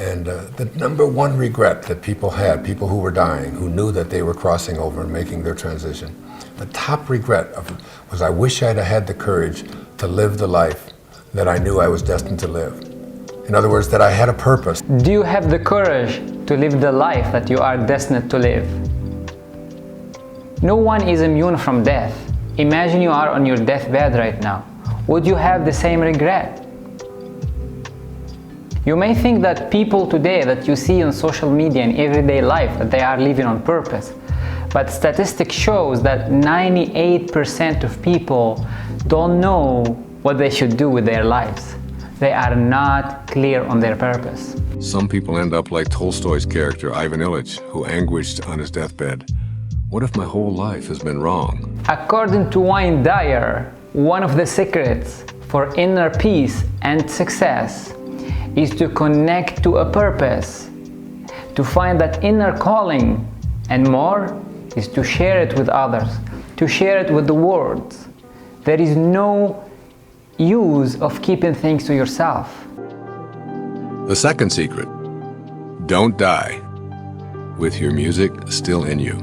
And the number one regret that people had, people who were dying, who knew that they were crossing over and making their transition, the top regret was I wish I'd have had the courage to live the life that I knew I was destined to live. In other words, that I had a purpose. Do you have the courage to live the life that you are destined to live? No one is immune from death. Imagine you are on your deathbed right now. Would you have the same regret? You may think that people today that you see on social media and everyday life that they are living on purpose, but statistics shows that 98% of people don't know what they should do with their lives. They are not clear on their purpose. Some people end up like Tolstoy's character, Ivan Ilyich, who anguished on his deathbed. What if my whole life has been wrong? According to Wayne Dyer, one of the secrets for inner peace and success is to connect to a purpose, to find that inner calling, and more is to share it with others, to share it with the world. There is no use of keeping things to yourself. The second secret, don't die with your music still in you.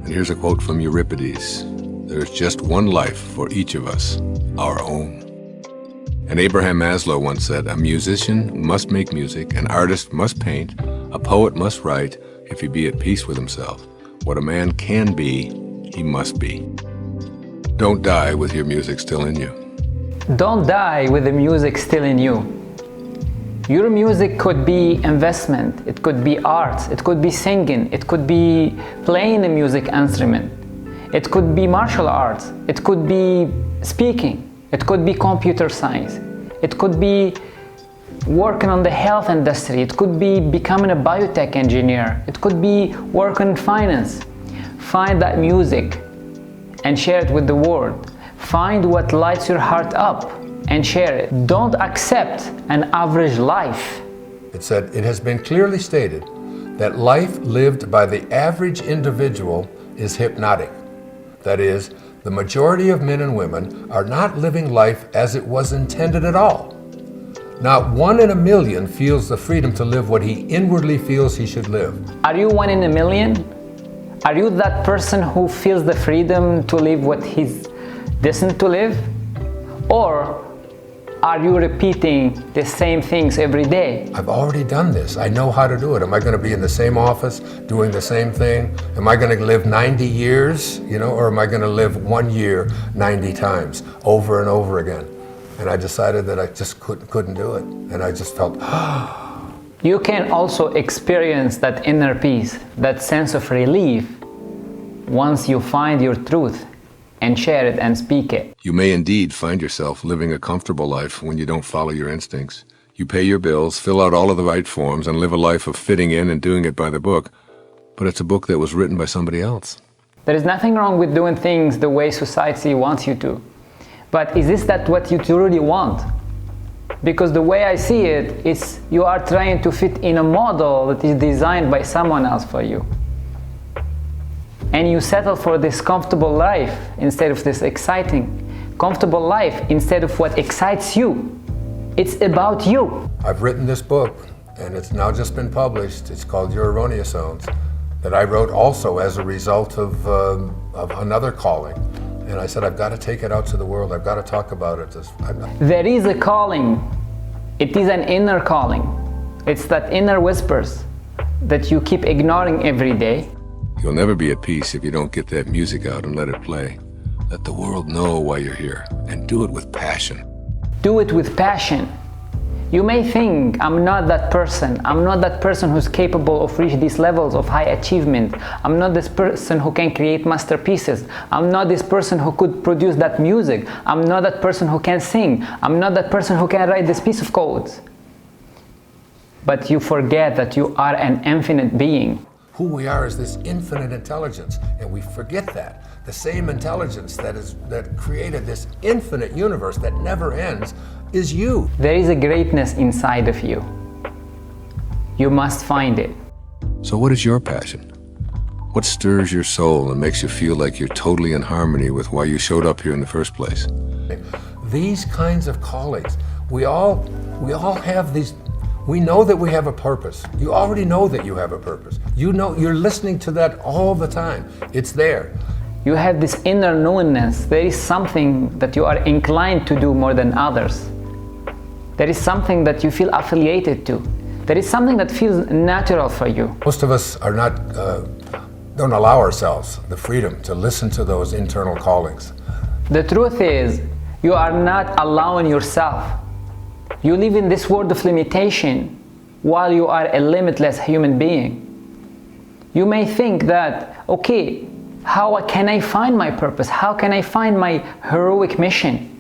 And here's a quote from Euripides: "There's just one life for each of us, our own." And Abraham Maslow once said, "A musician must make music, an artist must paint, a poet must write, if he be at peace with himself. What a man can be, he must be." Don't die with your music still in you. Don't die with the music still in you. Your music could be investment, it could be art, it could be singing, it could be playing a music instrument, it could be martial arts, it could be speaking, it could be computer science, it could be working on the health industry, it could be becoming a biotech engineer, it could be working in finance. Find that music and share it with the world. Find what lights your heart up and share it. Don't accept an average life. It said, it has been clearly stated that life lived by the average individual is hypnotic. That is, the majority of men and women are not living life as it was intended at all. Not 1 in a million feels the freedom to live what he inwardly feels he should live. Are you 1 in a million? Are you that person who feels the freedom to live what he's destined to live? Or are you repeating the same things every day? I've already done this. I know how to do it. Am I going to be in the same office doing the same thing? Am I going to live 90 years, or am I going to live 1 year 90 times over and over again? And I decided that I just couldn't do it. And I just felt, You can also experience that inner peace, that sense of relief, once you find your truth and share it and speak it. You may indeed find yourself living a comfortable life when you don't follow your instincts. You pay your bills, fill out all of the right forms, and live a life of fitting in and doing it by the book. But it's a book that was written by somebody else. There is nothing wrong with doing things the way society wants you to. But is that what you truly want? Because the way I see it is you are trying to fit in a model that is designed by someone else for you. And you settle for this comfortable life instead of this exciting, comfortable life instead of what excites you. It's about you. I've written this book, and it's now just been published. It's called Your Erroneous Zones, that I wrote also as a result of another calling. And I said, I've got to take it out to the world. I've got to talk about it. There is a calling. It is an inner calling. It's that inner whispers that you keep ignoring every day. You'll never be at peace if you don't get that music out and let it play. Let the world know why you're here, and do it with passion. Do it with passion. You may think, I'm not that person. I'm not that person who's capable of reaching these levels of high achievement. I'm not this person who can create masterpieces. I'm not this person who could produce that music. I'm not that person who can sing. I'm not that person who can write this piece of code. But you forget that you are an infinite being. Who we are is this infinite intelligence, and we forget that. The same intelligence that created this infinite universe that never ends is you. There is a greatness inside of you. You must find it. So what is your passion? What stirs your soul and makes you feel like you're totally in harmony with why you showed up here in the first place? These kinds of callings, We all have these. We know that we have a purpose. You already know that you have a purpose. You know, you're listening to that all the time. It's there. You have this inner knowingness. There is something that you are inclined to do more than others. There is something that you feel affiliated to. There is something that feels natural for you. Most of us are not, don't allow ourselves the freedom to listen to those internal callings. The truth is, you are not allowing yourself. You live in this world of limitation while you are a limitless human being. You may think that, okay, how can I find my purpose? How can I find my heroic mission?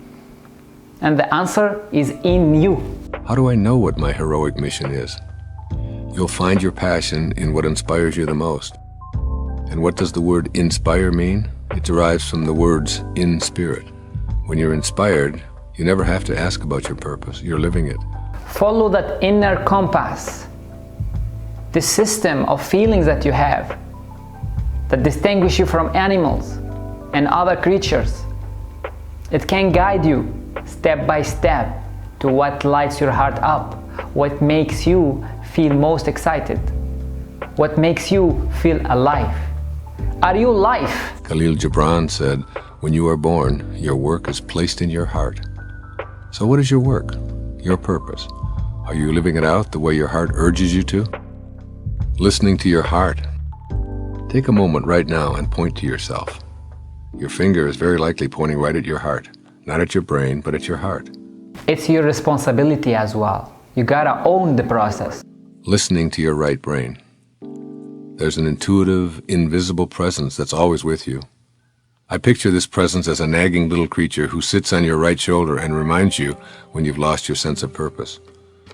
And the answer is in you. How do I know what my heroic mission is? You'll find your passion in what inspires you the most. And what does the word inspire mean? It derives from the words in spirit. When you're inspired, you never have to ask about your purpose. You're living it. Follow that inner compass, the system of feelings that you have that distinguish you from animals and other creatures. It can guide you step by step to what lights your heart up, what makes you feel most excited, what makes you feel alive. Are you life? Khalil Gibran said, when you are born, your work is placed in your heart. So what is your work, your purpose? Are you living it out the way your heart urges you to? Listening to your heart. Take a moment right now and point to yourself. Your finger is very likely pointing right at your heart, not at your brain, but at your heart. It's your responsibility as well. You gotta own the process. Listening to your right brain. There's an intuitive, invisible presence that's always with you. I picture this presence as a nagging little creature who sits on your right shoulder and reminds you when you've lost your sense of purpose.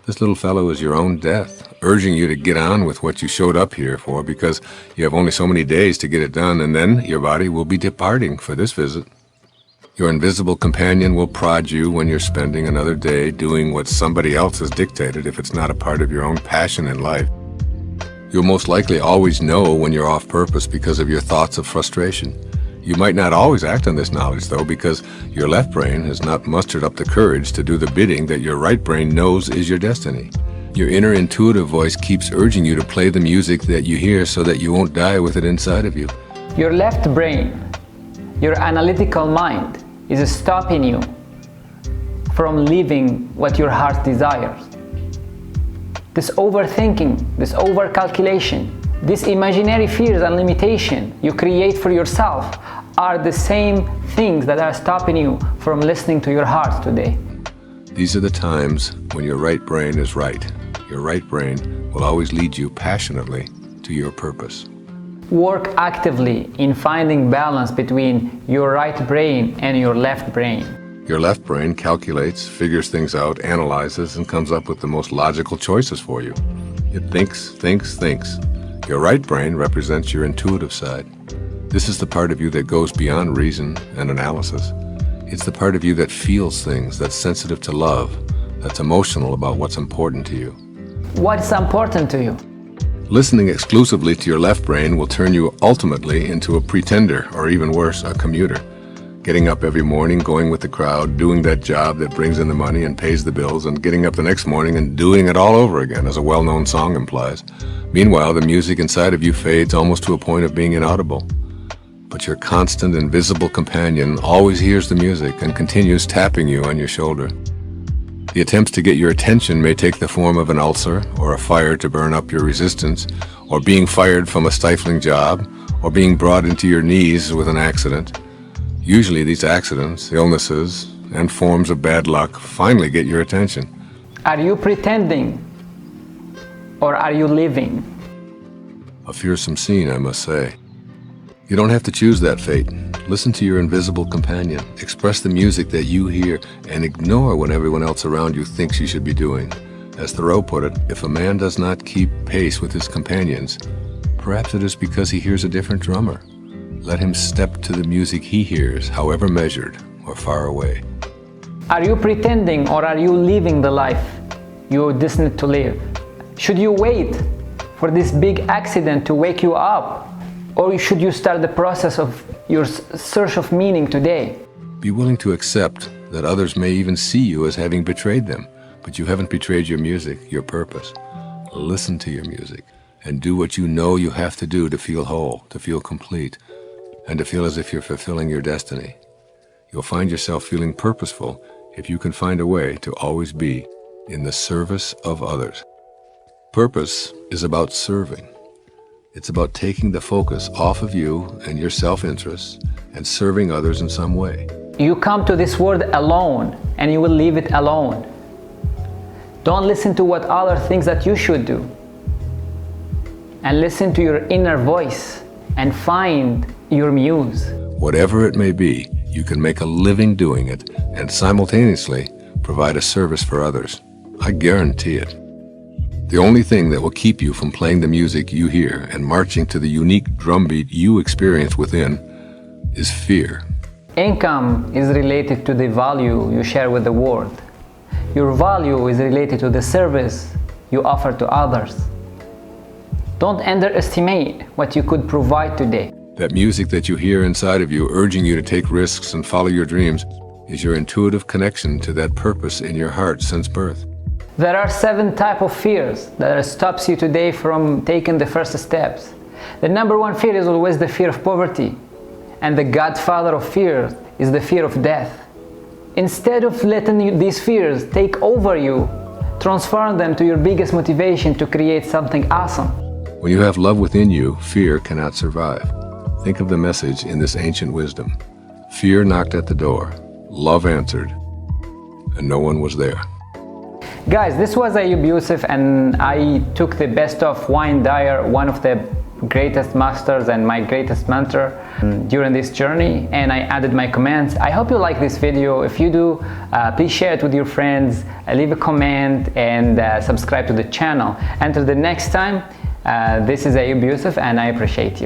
This little fellow is your own death, urging you to get on with what you showed up here for because you have only so many days to get it done, and then your body will be departing for this visit. Your invisible companion will prod you when you're spending another day doing what somebody else has dictated if it's not a part of your own passion in life. You'll most likely always know when you're off purpose because of your thoughts of frustration. You might not always act on this knowledge, though, because your left brain has not mustered up the courage to do the bidding that your right brain knows is your destiny. Your inner intuitive voice keeps urging you to play the music that you hear so that you won't die with it inside of you. Your left brain, your analytical mind, is stopping you from living what your heart desires. This overthinking, this overcalculation, these imaginary fears and limitation you create for yourself are the same things that are stopping you from listening to your heart today. These are the times when your right brain is right. Your right brain will always lead you passionately to your purpose. Work actively in finding balance between your right brain and your left brain. Your left brain calculates, figures things out, analyzes, and comes up with the most logical choices for you. It thinks, thinks, thinks. Your right brain represents your intuitive side. This is the part of you that goes beyond reason and analysis. It's the part of you that feels things, that's sensitive to love, that's emotional about what's important to you. What's important to you? Listening exclusively to your left brain will turn you ultimately into a pretender, or even worse, a commuter. Getting up every morning, going with the crowd, doing that job that brings in the money and pays the bills, and getting up the next morning and doing it all over again, as a well-known song implies. Meanwhile, the music inside of you fades almost to a point of being inaudible. But your constant, invisible companion always hears the music and continues tapping you on your shoulder. The attempts to get your attention may take the form of an ulcer, or a fire to burn up your resistance, or being fired from a stifling job, or being brought into your knees with an accident. Usually these accidents, illnesses, and forms of bad luck finally get your attention. Are you pretending or are you living? A fearsome scene, I must say. You don't have to choose that fate. Listen to your invisible companion. Express the music that you hear and ignore what everyone else around you thinks you should be doing. As Thoreau put it, if a man does not keep pace with his companions, perhaps it is because he hears a different drummer. Let him step to the music he hears, however measured or far away. Are you pretending or are you living the life you're destined to live? Should you wait for this big accident to wake you up? Or should you start the process of your search of meaning today? Be willing to accept that others may even see you as having betrayed them, but you haven't betrayed your music, your purpose. Listen to your music and do what you know you have to do to feel whole, to feel complete, and to feel as if you're fulfilling your destiny. You'll find yourself feeling purposeful if you can find a way to always be in the service of others. Purpose is about serving. It's about taking the focus off of you and your self-interests and serving others in some way. You come to this world alone, and you will leave it alone. Don't listen to what others think that you should do. And listen to your inner voice and find your muse. Whatever it may be, you can make a living doing it and simultaneously provide a service for others. I guarantee it. The only thing that will keep you from playing the music you hear and marching to the unique drumbeat you experience within is fear. Income is related to the value you share with the world. Your value is related to the service you offer to others. Don't underestimate what you could provide today. That music that you hear inside of you urging you to take risks and follow your dreams is your intuitive connection to that purpose in your heart since birth. There are 7 types of fears that stops you today from taking the first steps. The number 1 fear is always the fear of poverty. And the godfather of fear is the fear of death. Instead of letting these fears take over you, transform them to your biggest motivation to create something awesome. When you have love within you, fear cannot survive. Think of the message in this ancient wisdom. Fear knocked at the door, love answered, and no one was there. Guys, this was Ayub Youssef, and I took the best of Wayne Dyer, one of the greatest masters and my greatest mentor during this journey, and I added my comments. I hope you like this video. If you do, please share it with your friends, leave a comment, and subscribe to the channel. Until the next time, this is Ayub Youssef, and I appreciate you.